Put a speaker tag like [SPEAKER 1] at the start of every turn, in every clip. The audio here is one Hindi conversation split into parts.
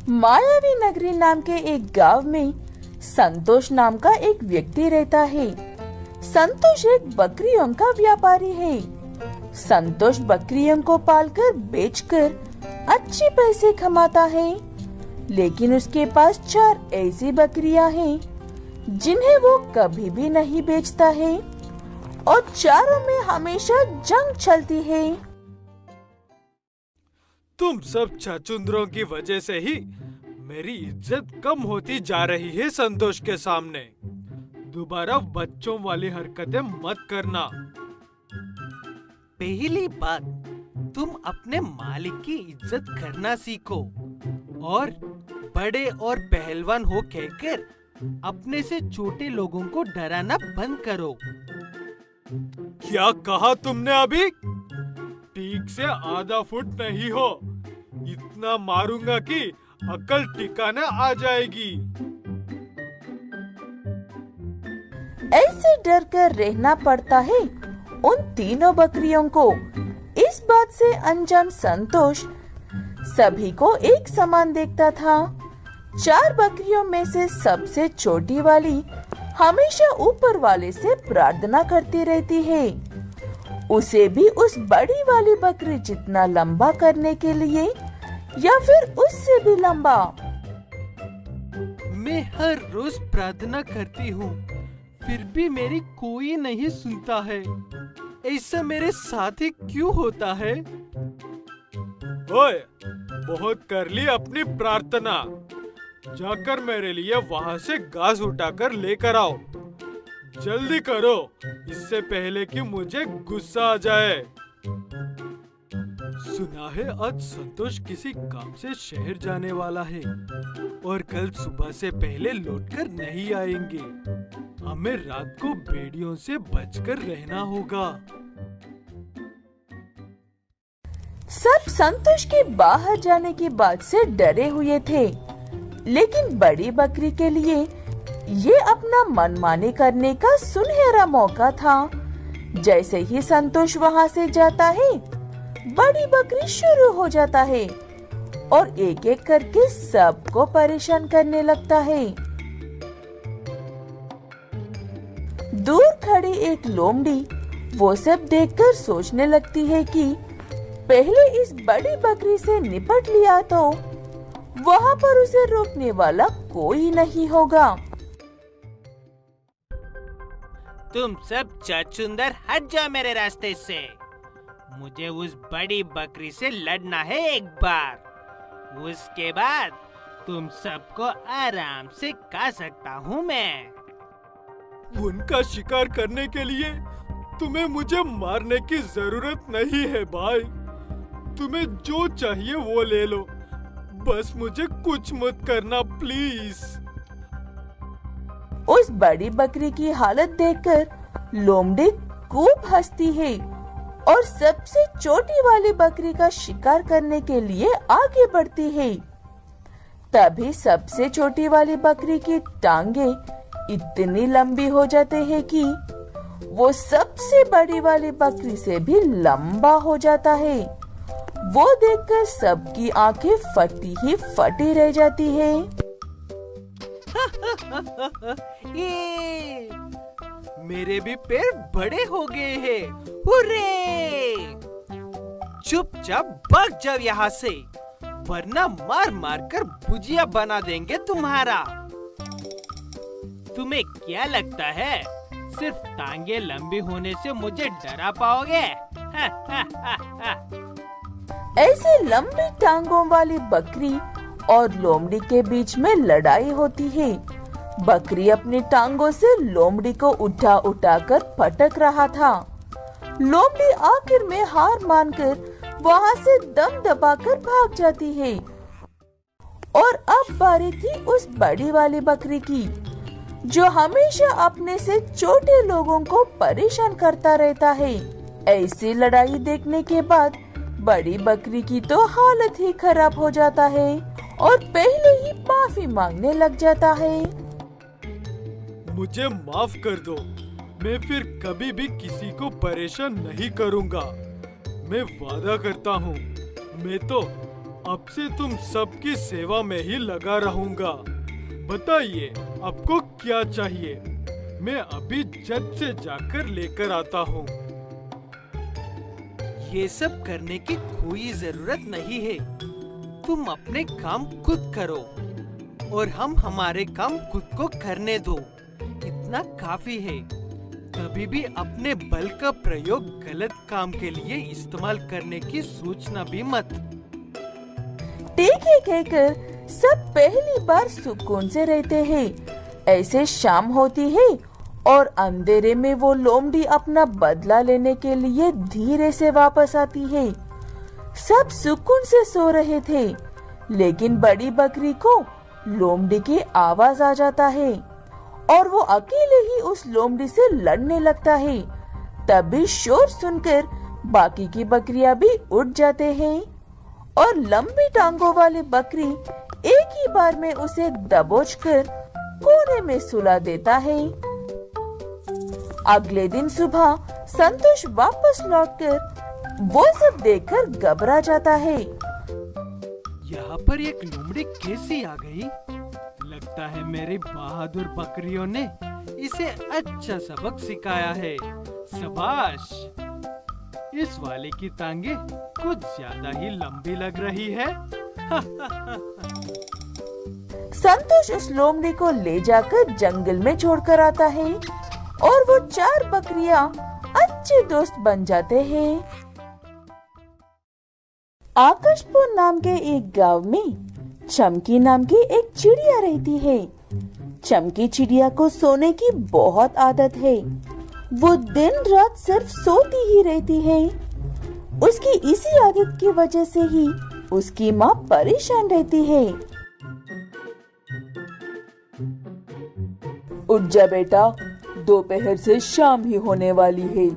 [SPEAKER 1] मायावी नगरी नाम के एक गांव में संतोष नाम का एक व्यक्ति रहता है। संतोष एक बकरियों का व्यापारी है। संतोष बकरियों को पालकर बेचकर अच्छे पैसे कमाता है, लेकिन उसके पास 4 ऐसी बकरियां हैं जिन्हें वो कभी भी नहीं बेचता है और चारों में हमेशा जंग चलती है।
[SPEAKER 2] तुम सब छछूंदरों की वजह से ही मेरी इज्जत कम होती जा रही है संतोष के सामने। दोबारा बच्चों वाली हरकतें मत करना।
[SPEAKER 3] पहली बात, तुम अपने मालिक की इज्जत करना सीखो और बड़े और पहलवान हो कहकर अपने से छोटे लोगों को डराना बंद करो।
[SPEAKER 2] क्या कहा तुमने अभी? ठीक से आधा फुट नहीं हो, इतना मारूंगा कि अकल ठिकाने आ जाएगी।
[SPEAKER 1] ऐसे डर कर रहना पड़ता है उन तीनों बकरियों को। इस बात से अनजान संतोष सभी को एक समान देखता था। 4 बकरियों में से सबसे छोटी वाली हमेशा ऊपर वाले से प्रार्थना करती रहती है, उसे भी उस बड़ी वाली बकरी जितना लंबा करने के लिए या फिर उससे भी लंबा।
[SPEAKER 3] मैं हर रोज प्रार्थना करती हूँ, फिर भी मेरी कोई नहीं सुनता है। ऐसा मेरे साथ ही क्यों होता है?
[SPEAKER 2] ओए, बहुत कर ली अपनी प्रार्थना। जाकर मेरे लिए वहाँ से घास उठाकर लेकर आओ। जल्दी करो, इससे पहले कि मुझे गुस्सा आ जाए। सुना है आज संतोष किसी काम से शहर जाने वाला है और कल सुबह से पहले लौटकर नहीं आएंगे। हमें रात को भेड़ियों से बचकर रहना होगा।
[SPEAKER 1] सब संतोष के बाहर जाने की बात से डरे हुए थे, लेकिन बड़ी बकरी के लिए ये अपना मनमानी करने का सुनहरा मौका था। जैसे ही संतोष वहाँ से जाता है, बड़ी बकरी शुरू हो जाता है और एक एक करके सबको परेशान करने लगता है। दूर खड़ी एक लोमड़ी वो सब देखकर सोचने लगती है कि पहले इस बड़ी बकरी से निपट लिया तो वहाँ पर उसे रोकने वाला कोई नहीं होगा।
[SPEAKER 3] तुम सब छछूंदर हट जाओ मेरे रास्ते से। मुझे उस बड़ी बकरी से लड़ना है एक बार, उसके बाद तुम सबको आराम से खा सकता हूँ मैं।
[SPEAKER 2] उनका शिकार करने के लिए तुम्हें मुझे मारने की जरूरत नहीं है भाई। तुम्हें जो चाहिए वो ले लो, बस मुझे कुछ मत करना प्लीज।
[SPEAKER 1] उस बड़ी बकरी की हालत देखकर लोमड़ी खूब हंसती है और सबसे छोटी वाली बकरी का शिकार करने के लिए आगे बढ़ती है। तभी सबसे छोटी वाली बकरी की टांगे इतनी लंबी हो जाते हैं कि वो सबसे बड़ी वाली बकरी से भी लंबा हो जाता है। वो देखकर सबकी आंखें फटी ही फटी रह जाती है।
[SPEAKER 3] ये मेरे भी पैर बड़े हो गए हैं। हुर्रे! चुपचाप भाग जाओ यहाँ से, वरना मार मार कर भुजिया बना देंगे तुम्हारा। तुम्हें क्या लगता है सिर्फ टांगे लंबी होने से मुझे डरा पाओगे?
[SPEAKER 1] ऐसे लंबी टांगों वाली बकरी और लोमड़ी के बीच में लड़ाई होती है। बकरी अपनी टांगों से लोमड़ी को उठा उठा कर पटक रहा था। लोमड़ी आखिर में हार मानकर वहाँ से दम दबाकर भाग जाती है। और अब बारी थी उस बड़ी वाली बकरी की, जो हमेशा अपने से छोटे लोगों को परेशान करता रहता है। ऐसी लड़ाई देखने के बाद बड़ी बकरी की तो हालत ही खराब हो जाता है और पहले ही माफी मांगने लग जाता है।
[SPEAKER 2] मुझे माफ कर दो, मैं फिर कभी भी किसी को परेशान नहीं करूंगा। मैं वादा करता हूँ, मैं तो अब से तुम सबकी सेवा में ही लगा रहूंगा। बताइए आपको क्या चाहिए? मैं अभी जज से जाकर लेकर आता हूँ।
[SPEAKER 3] ये सब करने की कोई जरूरत नहीं है। तुम अपने काम खुद करो और हम हमारे काम खुद को करने दो। इतना काफी है। कभी भी अपने बल का प्रयोग गलत काम के लिए इस्तेमाल करने की सोचना भी मत।
[SPEAKER 1] ठीक है कहकर सब पहली बार सुकून से रहते हैं। ऐसे शाम होती है और अंधेरे में वो लोमड़ी अपना बदला लेने के लिए धीरे से वापस आती है। सब सुकून से सो रहे थे, लेकिन बड़ी बकरी को लोमड़ी की आवाज आ जाता है और वो अकेले ही उस लोमड़ी से लड़ने लगता है। तभी शोर सुनकर बाकी की बकरियां भी उठ जाते हैं और लंबी टांगों वाली बकरी एक ही बार में उसे दबोचकर कोने में सुला देता है। अगले दिन सुबह संतोष वापस लौटकर वो सब देखकर घबरा जाता है।
[SPEAKER 3] यहाँ पर एक लोमड़ी कैसी आ गई? लगता है मेरी बहादुर बकरियों ने इसे अच्छा सबक सिखाया है। शाबाश! इस वाले की टांगे कुछ ज्यादा ही लंबी लग रही है।
[SPEAKER 1] संतोष उस लोमड़ी को ले जाकर जंगल में छोड़कर आता है और वो 4 बकरियां अच्छे दोस्त बन जाते हैं। आकाशपुर नाम के एक गांव में चमकी नाम की एक चिड़िया रहती है। चमकी चिड़िया को सोने की बहुत आदत है। वो दिन रात सिर्फ सोती ही रहती है। उसकी इसी आदत की वजह से ही उसकी माँ परेशान रहती है। उठ जा बेटा, दोपहर से शाम ही होने वाली है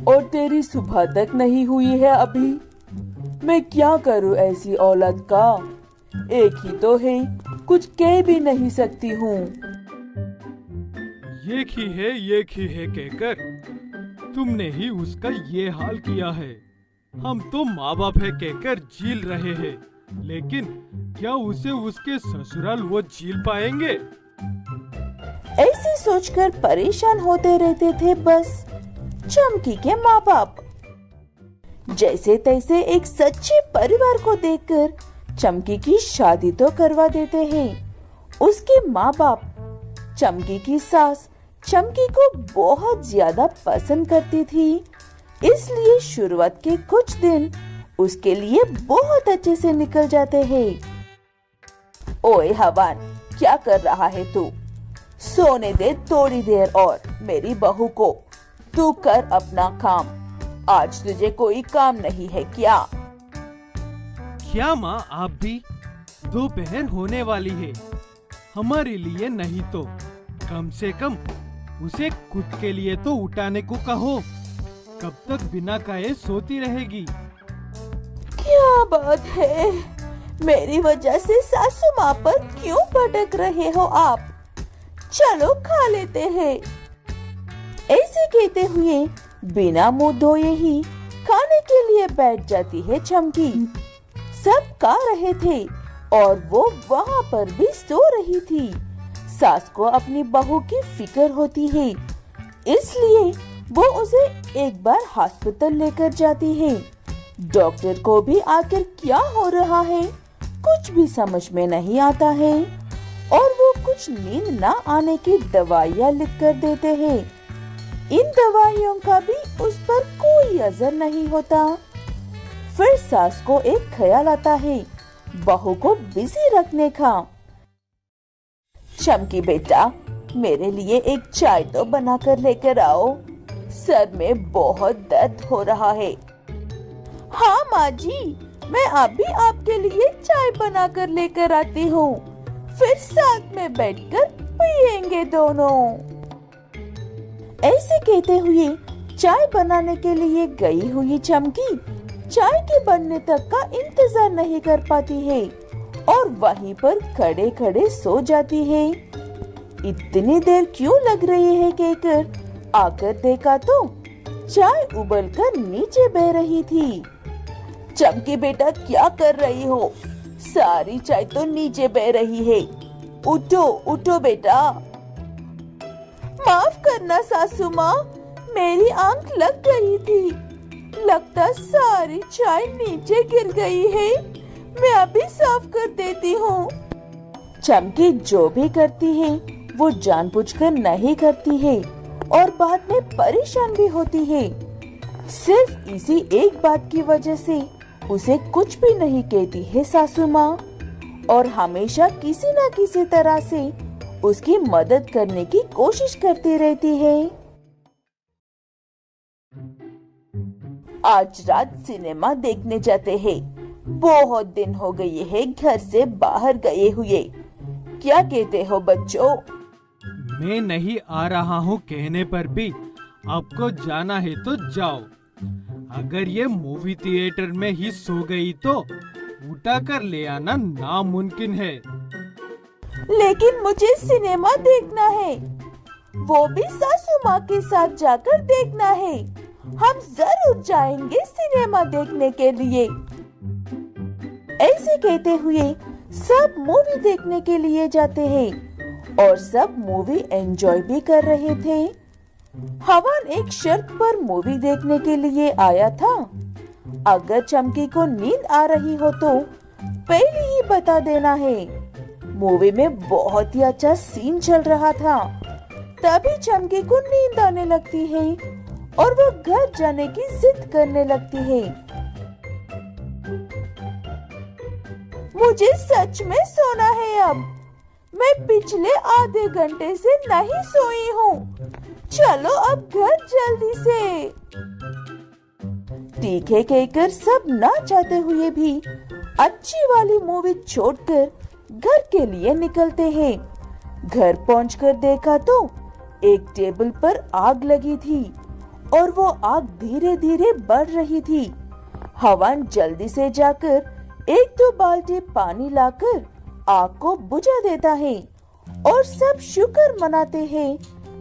[SPEAKER 1] और तेरी सुबह तक नहीं हुई है अभी। मैं क्या करूं ऐसी औलाद का? एक ही तो है, कुछ कह भी नहीं सकती हूँ।
[SPEAKER 2] एक ही है कहकर तुमने ही उसका ये हाल किया है। हम तो माँ बाप है कहकर झील रहे हैं, लेकिन क्या उसे उसके ससुराल वो झील पाएंगे?
[SPEAKER 1] ऐसे सोचकर परेशान होते रहते थे बस चमकी के माँ बाप। जैसे तैसे एक सच्चे परिवार को देखकर चमकी की शादी तो करवा देते हैं। उसके माँ बाप चमकी की सास चमकी को बहुत ज्यादा पसंद करती थी, इसलिए शुरुआत के कुछ दिन उसके लिए बहुत अच्छे से निकल जाते हैं। ओए हवान, क्या कर रहा है तू? सोने दे थोड़ी देर और मेरी बहू को। तू कर अपना काम। आज तुझे कोई काम नहीं है क्या?
[SPEAKER 3] क्या माँ, आप भी? दोपहर होने वाली है। हमारे लिए नहीं तो कम से कम उसे खुद के लिए तो उठाने को कहो। कब तक बिना खाए सोती रहेगी?
[SPEAKER 1] क्या बात है? मेरी वजह से सासू माँ पर क्यों भटक रहे हो आप? चलो खा लेते हैं। ऐसे कहते हुए बिना मुंह धोए ही खाने के लिए बैठ जाती है चमकी। सब खा रहे थे और वो वहाँ पर भी सो रही थी। सास को अपनी बहू की फिक्र होती है, इसलिए वो उसे एक बार हॉस्पिटल लेकर जाती है। डॉक्टर को भी आखिर क्या हो रहा है कुछ भी समझ में नहीं आता है और वो कुछ नींद न आने की दवाइयाँ लिख कर देते हैं। इन दवाइयों का भी उस पर कोई असर नहीं होता। फिर सास को एक ख्याल आता है बहू को बिजी रखने का। चमकी बेटा, मेरे लिए एक चाय तो बना कर लेकर आओ। सर में बहुत दर्द हो रहा है। हाँ माँ जी, मैं अभी आपके लिए चाय बना कर लेकर आती हूँ। फिर साथ में बैठकर पिएंगे दोनों। ऐसे कहते हुए चाय बनाने के लिए गई हुई चमकी चाय के बनने तक का इंतजार नहीं कर पाती है और वहीं पर खड़े खड़े सो जाती है। इतनी देर क्यों लग रही है कहकर आकर देखा तो चाय उबलकर नीचे बह रही थी। चमकी बेटा, क्या कर रही हो? सारी चाय तो नीचे बह रही है। उठो उठो बेटा। माफ करना सासू माँ, मेरी आंख लग गई थी। लगता सारी चाय नीचे गिर गई है। मैं अभी साफ कर देती हूँ। चमकी जो भी करती है वो जानबूझकर नहीं करती है और बाद में परेशान भी होती है। सिर्फ इसी एक बात की वजह से उसे कुछ भी नहीं कहती है सासू माँ और हमेशा किसी न किसी तरह से उसकी मदद करने की कोशिश करती रहती है। आज रात सिनेमा देखने जाते हैं। बहुत दिन हो गए हैं घर से बाहर गए हुए। क्या कहते हो बच्चों?
[SPEAKER 2] मैं नहीं आ रहा हूँ कहने पर भी आपको जाना है तो जाओ। अगर ये मूवी थिएटर में ही सो गई तो उठा कर ले आना नामुमकिन है।
[SPEAKER 1] लेकिन मुझे सिनेमा देखना है, वो भी सासू माँ के साथ जाकर देखना है। हम जरूर जाएंगे सिनेमा देखने के लिए। ऐसे कहते हुए सब मूवी देखने के लिए जाते हैं और सब मूवी एंजॉय भी कर रहे थे। हवन एक शर्त पर मूवी देखने के लिए आया था। अगर चमकी को नींद आ रही हो तो पहले ही बता देना है। मूवी में बहुत ही अच्छा सीन चल रहा था। तभी चमकी को नींद आने लगती है और वो घर जाने की जिद करने लगती है। मुझे सच में सोना है अब। मैं पिछले आधे घंटे से नहीं सोई हूँ। चलो अब घर जल्दी से। ठीक है कहकर सब ना चाहते हुए भी अच्छी वाली मूवी छोड़कर घर के लिए निकलते हैं। घर पहुंचकर देखा तो एक टेबल पर आग लगी थी और वो आग धीरे धीरे बढ़ रही थी। हवन जल्दी से जाकर एक दो बाल्टी पानी लाकर आग को बुझा देता है और सब शुक्र मनाते हैं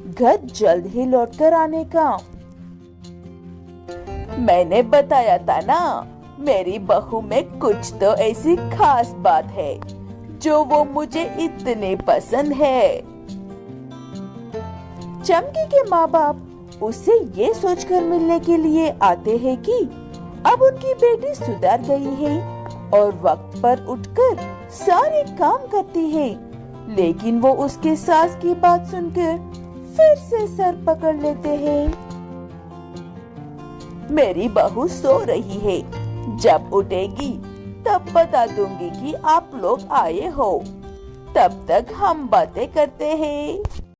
[SPEAKER 1] घर जल्द ही लौटकर आने का। मैंने बताया था ना, मेरी बहू में कुछ तो ऐसी खास बात है जो वो मुझे इतनी पसंद है। चमकी के माँ बाप उससे ये सोचकर मिलने के लिए आते हैं कि अब उनकी बेटी सुधर गई है और वक्त पर उठकर सारे काम करती है। लेकिन वो उसके सास की बात सुनकर फिर से सर पकड़ लेते हैं। मेरी बहू सो रही है, जब उठेगी तब बता दूंगी कि आप लोग आए हो। तब तक हम बातें करते हैं।